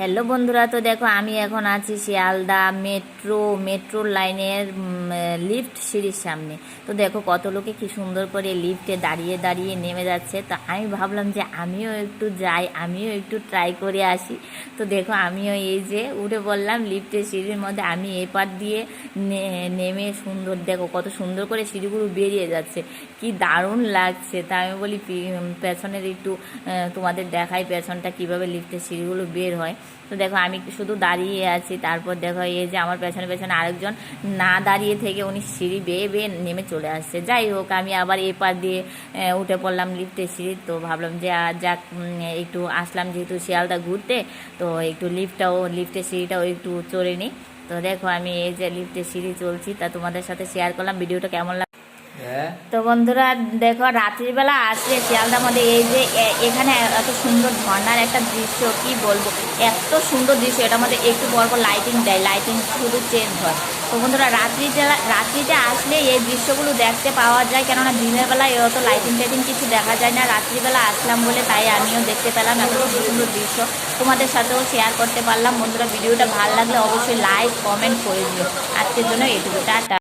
Hello বন্ধুরা, তো দেখো আমি এখন আছি শিয়ালদা মেট্রোর লাইনের লিফট সিঁড়ির সামনে। তো দেখো কত লোকে কি সুন্দর করে লিফটে দাঁড়িয়ে দাঁড়িয়ে নেমে যাচ্ছে। তো আমি ভাবলাম যে আমিও একটু যাই, আমিও একটু ট্রাই করে আসি। তো দেখো আমিও এই যে উঠে পড়লাম লিফটের সিঁড়ির মধ্যে। আমি এপার দিয়ে নেমে সুন্দর, দেখো কত সুন্দর করে সিঁড়িগুলো বেরিয়ে যাচ্ছে, কি দারুণ লাগছে। তা আমি বলি পেছনের একটু তোমাদের দেখাই পেছনটা কিভাবে লিফটের সিঁড়িগুলো বের হয়। তো দেখো আমি শুধু দাঁড়িয়ে আছি, তারপর দেখো এই যে আমার পেছনে পেছনে আরেকজন না দাঁড়িয়ে থেকে উনি সিঁড়ি বেয়ে বেয়ে নেমে চলে আসছে। যাই হোক, আমি আবার এপার দিয়ে উঠে পড়লাম লিফটের সিঁড়ি। তো ভাবলাম যে যাক একটু আসলাম যেহেতু শিয়ালদা ঘুরতে, তো একটু লিফটের সিঁড়িটাও একটু চড়ে নিই। তো দেখো আমি এই যে লিফটের সিঁড়ি চলছি, তা তোমাদের সাথে শেয়ার করলাম। ভিডিওটা কেমন লাগে। তো বন্ধুরা দেখো, রাত্রিবেলা আসলে শিয়ালদার মধ্যে এই যে এখানে এত সুন্দর ঝর্ণার একটা দৃশ্য, কি বলবো, এত সুন্দর দৃশ্য। এটার মধ্যে একটু পর পর লাইটিং দেয়, লাইটিং শুধু চেঞ্জ হয়। তো বন্ধুরা রাত্রিতে আসলে এই দৃশ্যগুলো দেখতে পাওয়া যায়, কেননা দিনের বেলায় অত লাইটিং টাইটিং কিছু দেখা যায় না। রাত্রিবেলা আসলাম বলে তাই আমিও দেখতে পেলাম এত সুন্দর সুন্দর দৃশ্য, তোমাদের সাথেও শেয়ার করতে পারলাম। বন্ধুরা ভিডিওটা ভালো লাগলে অবশ্যই লাইক কমেন্ট করে দিও। আজকের জন্য এটুকু, টাটা।